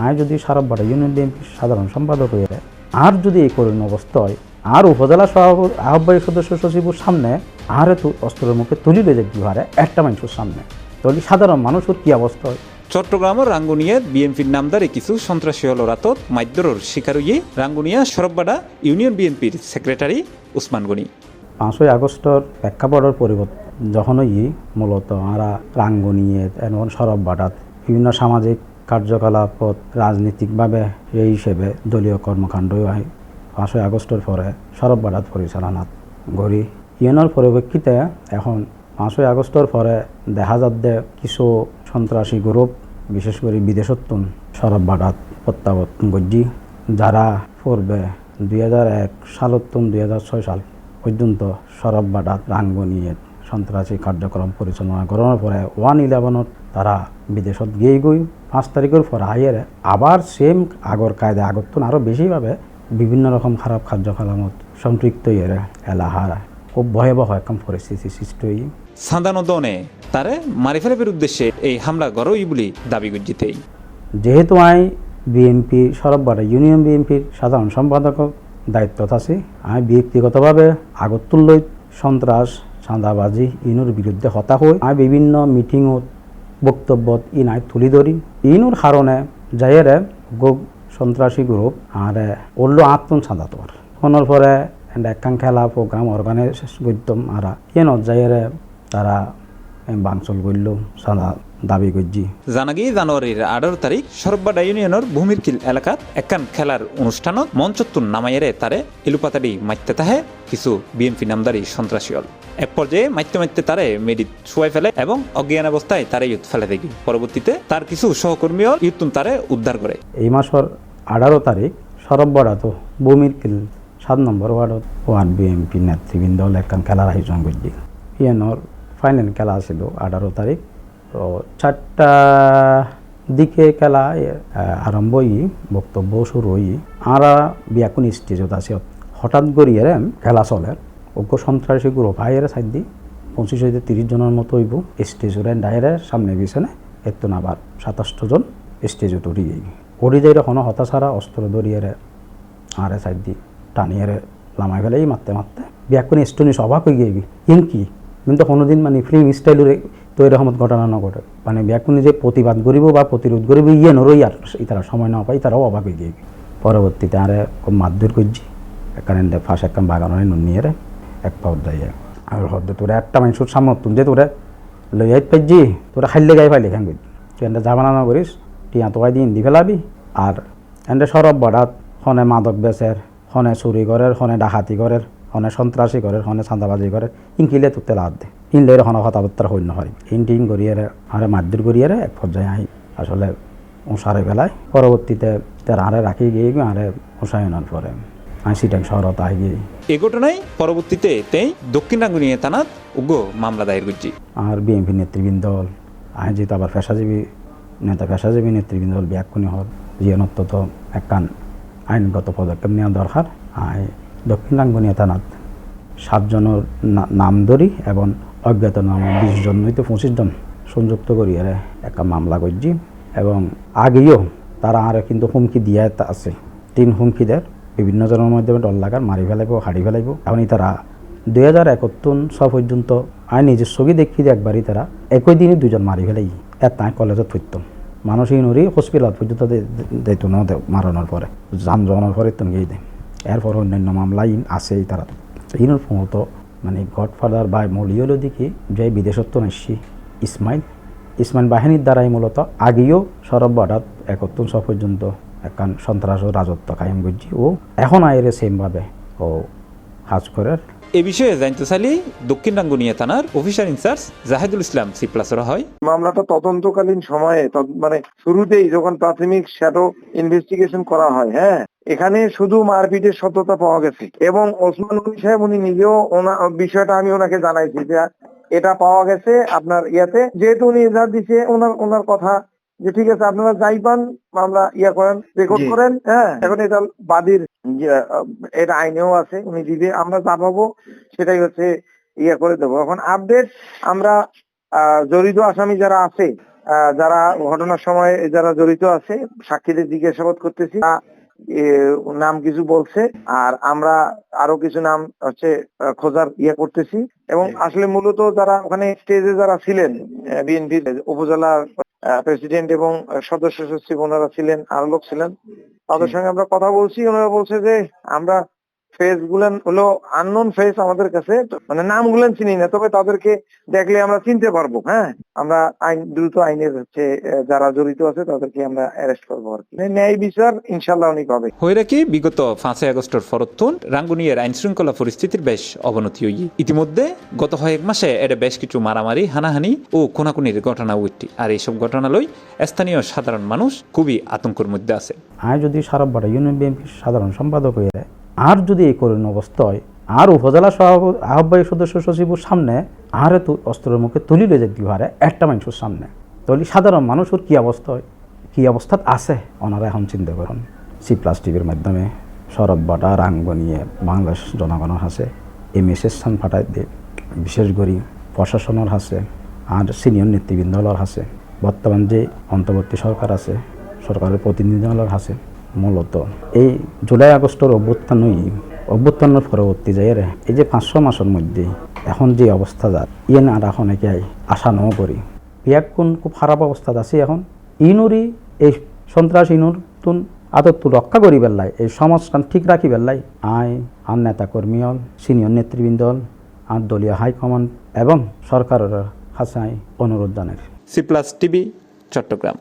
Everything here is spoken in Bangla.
আয় যদি সারাববাটা ইউনিয়ন বিএনপির সাধারণ সম্পাদক হয়ে আর যদি এই করুণ অবস্থা হয় আর উপজেলা আহ্বায়ক সদস্য সচিবের সামনে আর অস্ত্রের মুখে তুলি লয়ে যাবি হারে একটা মানুষের সামনে, তাহলে সাধারণ মানুষের কি অবস্থা হয়। চট্টগ্রামের রাঙ্গুনিয়াত বিএনপির নামদারে কিছু সন্ত্রাসী হল রাতত মাইদ্যরর শিকার হইয়ে রাঙ্গুনিয়া সরববাডা ইউনিয়ন বিএনপির সেক্রেটারি উসমান গনি। 5ই আগস্টের প্রেক্ষাপটের পরিবর্তন যখন মূলত আমরা রাঙ্গুনিয়াত এবং সরববাডাত বিভিন্ন সামাজিক কার্যকলাপত রাজনীতিকভাবে এই হিসেবে দলীয় কর্মকাণ্ড হয় 5ই আগস্টের পরে সরববাডাত পরিচালনাত গড়ি ইউনিয়নের পরিপ্রেক্ষিতে এখন 5ই আগস্টের পরে দেখা যাচ্ছে কিছু সন্ত্রাসী গ্রুপ বিশেষ করে বিদেশত্বন সরববাডাত প্রত্যাবর্তন করছি, যারা পূর্বে 2001 সালত্তন 2006 সাল পর্যন্ত সরববাডাত রাঙ্গুনিয়াত সন্ত্রাসী কার্যক্রম পরিচালনা করার পরে 1/11 তারা বিদেশত গিয়ে গই 5 তারিখের পর আইয়ের আবার সেম আগর কায়দা আগতন আরও বেশিভাবে বিভিন্ন রকম খারাপ কার্যকলাপত সম্পৃক্ত এরা এলাহার খুব ভয়াবহ একদম পরিস্থিতি সৃষ্টি হই সান্দানদনে তারে মারি ফেলার উদ্দেশ্যে এই হামলা গড়ই বলে দাবি করজিতেই। যেহেতু আমি বিএনপি সরববাডা ইউনিয়ন বিএনপির সাধারণ সম্পাদক দায়িত্বত আছি, আমি ব্যক্তিগতভাবে আগতুল্য সন্ত্রাস চাঁদাবাজি ইনুর বিরুদ্ধে হতা হই আমি বিভিন্ন মিটিংত বক্তব্যত নাই তুলি ধরি ইনুর কারণে যাইয়েরে সন্ত্রাসী গ্রুপ আর ওল্লো আত্মন চাঁদা তোর ফোনের পরে একখান খেলা প্রোগ্রাম অর্গানাইজ করতাম আর যাইয়েরে তারা বাংচল করল চাঁদা দাবি করছি। জানাগি জানুয়ারির 18 তারিখ সরববাডা ইউনিয়নের ভূমিরকিল এলাকাত একখান খেলার অনুষ্ঠানত মঞ্চত্তুন নামাইয়েরে তারে এলুপাতাড়ি মাইতে তাহে কিছু বিএনপি নামদারি সন্ত্রাসী হল। এক পর্যায়ে মাইতে মাইতে তারে মেডিত শুয়াই ফেলে এবং অজ্ঞান অবস্থায় তারে ইউথ ফেলে দেখি পরবর্তীতে তার কিছু সহকর্মীও ইউতুন তারে উদ্ধার করে। এই মাসের 18 তারিখ সরববাডাত ভূমিরকিল 7 নম্বর ওয়ার্ড বিএনপি নেতৃবৃন্দ একখান খেলার আয়োজন করছি। ইউনিয়নের ফাইনাল খেলা ছিল 18 তারিখ, তো 4টা দিকে খেলা আরম্ভ বক্তব্য শুরু আমরা বিয়াকুন স্টেজত আছি হঠাৎ করিয়ে খেলা চলে অজ্ঞ সন্ত্রাসী গ্রুপ আইয়ের সাইড দি 25-30 জনের মতো হইব স্টেজরে ডাইরের সামনে পিছনে এতো না আবার 27 জন স্টেজত উঠি উড়ি যাই কোনো হতাশারা অস্ত্র ধরিয়ে আরে সাইড দি টানিয়ে লামাই ফেলে মারতে মারতে বিয়াকুন স্টোনিস অবাক হয়ে গিয়ে কি কিন্তু কোনোদিন মানে ফিল্ম স্টাইলের তো এরকম ঘটনা নঘটে মানে ব্যাকুনি যে প্রতিবাদ করিব বা প্রতিরোধ করিব নরই আর তারা সময় না পাই তারাও অবাক হয়ে গিয়ে পরবর্তীতে আরে খুব মারধর করছি এখানে ফাঁস একখান বাগানো নিয়ে এক পাউট যাইয়ে আর হদ্দ তোরা একটা মানুষের সামনে তুম যে তোরা লইয়াই পাইছি তোরা খাইলে গাই পাইলে খান করছি তুই এনে জামানা না করিস টিয়া তোকাই দিয়ে ইন্দি ফেলাবি আর এনে সরববাডাত হনে মাদক বেচের হনে চুরি করের হনে ডাকাতি করের হনে সন্ত্রাসী করের হনে চাঁদাবাজি করের ইনকিলে তোতে লাভ দে ইনলের হনে কথাবার্তার হইন্য হয় ইন করিয়ে আরে মারধর করিয়ে এক পর্যায়ে আই আসলে উষারে ফেলায় পরবর্তীতে তার আরে রাখি গিয়ে আরে উষায়নের পরে সিটাং শহরত আই গিয়ে এই ঘটনায় পরবর্তীতে তেই দক্ষিণ রাঙ্গুনিয়া থানাত উগ্র মামলা দায়ের করছি। আর বিএনপি নেতৃবৃন্দ আই যেহেতু আবার পেশাজীবী নেতৃবৃন্দ ব্যাকুনি হল জিয়নত তো একখান আইনগত পদক্ষেপ নেওয়া দরকার। আই দক্ষিণ রাঙ্গুনিয়া থানাত 7 জনের নাম ধরি এবং অজ্ঞাত নাম 20 জন হইতে 25 জন সংযুক্ত করিয়ে একটা মামলা করছি এবং আগেও তারা আরে কিন্তু হুমকি দিয়ে আছে 3 হুমকি দেয় বিভিন্ন জনের মাধ্যমে ডর লাগার মারি ফেলাইব হাড়ি ফেলাইব। এখন তারা 2071 পর্যন্ত আই নিজের ছবি দেখি একবারই তারা একই দিনই 2 জন মারি ফেলাই তাই কলেজত ফুটতাম মানুষ নরি হসপিটাল পর্যন্ত দিত না মারানোর পরে যান জমানোর পরে তুমি গিয়ে দেয় এরপর অন্যান্য মামলা আছে তারা ইনোর মতো মানে গডফাদার বা মলিয়ল দিকে যে বিদেশত্ব নাসছি ইসমাইল বাহিনীর দ্বারাই মূলত আগেও সরববাডাত 71 পর্যন্ত একখান সন্ত্রাস ও রাজত্ব কায়েম করছি ও এখন আয়ের সেমভাবে ও কাজ করে। এ বিষয়ে জানতে চাইলে দক্ষিণ রাঙ্গুনিয়া থানার অফিসার ইনচার্জ জাহিদুল ইসলাম সিপ্লাসরা হয় মামলাটা তদন্তকালীন সময়ে মানে শুরুতেই যখন প্রাথমিক শ্যাডো ইনভেস্টিগেশন করা হয় এখানে শুধু মারপিটের সত্যতা পাওয়া গেছে এবং ওসমান গনি সাহেব উনি নিজেও বিষয়টা আমি ওনাকে জানাইছি যে এটা পাওয়া গেছে আপনার ইয়াতে যেহেতু উনি ইজার দিছে ওনার কথা যে ঠিক আছে আপনারা যাই পান মামলা করেন রেকর্ড করেন এখন এটা বাদীর এটা আইনেও আছে উনি দিবে আমরা যা পাবো সেটাই হচ্ছে করে দেবো। এখন আপডেট আমরা জড়িত আসামি যারা আছে যারা ঘটনার সময় যারা জড়িত আছে সাক্ষীদের জিজ্ঞাসাবাদ করতেছি। নাম কিছু বলছে, আর আমরা আরো কিছু নাম হচ্ছে খোঁজার করতেছি। এবং আসলে মূলত যারা ওখানে স্টেজে যারা ছিলেন, বিএনপির উপজেলা প্রেসিডেন্ট এবং সদস্য সচিব ওনারা ছিলেন, আরো লোক ছিলেন, তাদের সঙ্গে আমরা কথা বলছি। ওনারা বলছে যে আমরা ফেস গুলান হলো আননোন ফেস, আমাদের কাছে মানে নাম গুলান চিনি না, তবে তাদেরকে দেখলে আমরা চিনতে পারবো। হ্যাঁ, আমরা দ্রুত আইনের হচ্ছে যারা জড়িত আছে তাদেরকে আমরা অ্যারেস্ট করবো আর কি। ন্যায় বিচার ইনশাল্লাহ অনেক হবে। হয়ে রাখি বিগত 5 আগস্টের ফরতুন রাঙ্গুনিয়ার আইন শৃঙ্খলা পরিস্থিতির বেশ অবনতি হই। ইতিমধ্যে গত কয়েক মাসে এটা বেশ কিছু মারামারি, হানাহানি ও খুনাখুনির ঘটনা উঠি। আর এইসব ঘটনা লই স্থানীয় সাধারণ মানুষ খুবই আতঙ্কের মধ্যে আছে। আয় যদি সারব্বাড়া ইউনিয়ন বিএনপির সাধারণ সম্পাদক হয়ে আর যদি এই করুণ অবস্থায় আর উপজেলা আহ্বায়ক সদস্য সচিবের সামনে আর তো অস্ত্রের মুখে তুলি লয়ে যেতে পারে একটা মানুষের সামনে, তাহলে সাধারণ মানুষের কি অবস্থা হয়, কি অবস্থাত আছে ওনারা এখন চিন্তা করুন। C+ টিভির মাধ্যমে সরববাটা রাঙ্গুনিয়ে বাংলাদেশ জনগণের হাসে এই মেসেজ স্থান ফাটাই দিয়ে বিশেষ করে প্রশাসনের হাসে আর সিনিয়র নেতৃবৃন্দর হাসে, বর্তমান যে অন্তর্বর্তী সরকার আছে সরকারের প্রতিনিধিদলের হাসে। মূলত এই জুলাই আগস্টের অভ্যুত্থানের পরবর্তী যায় এই যে 500 মাসের মধ্যে এখন যে অবস্থা যার ইয়েন আর এখন একে আশা নও করি পিয়াক কোন খুব খারাপ অবস্থা আছে এখন ইনুরি এই সন্ত্রাস ইনুর তুন আদত রক্ষা করি বেল্লাই এই সমাজটান ঠিক রাখি বেল্লাই আয় আর নেতা কর্মী হল সিনিয়র নেতৃবৃন্দ হল আর দলীয় হাইকমান্ড এবং সরকারের কাছে অনুরোধ জানাই। C+ TV, Chittagong.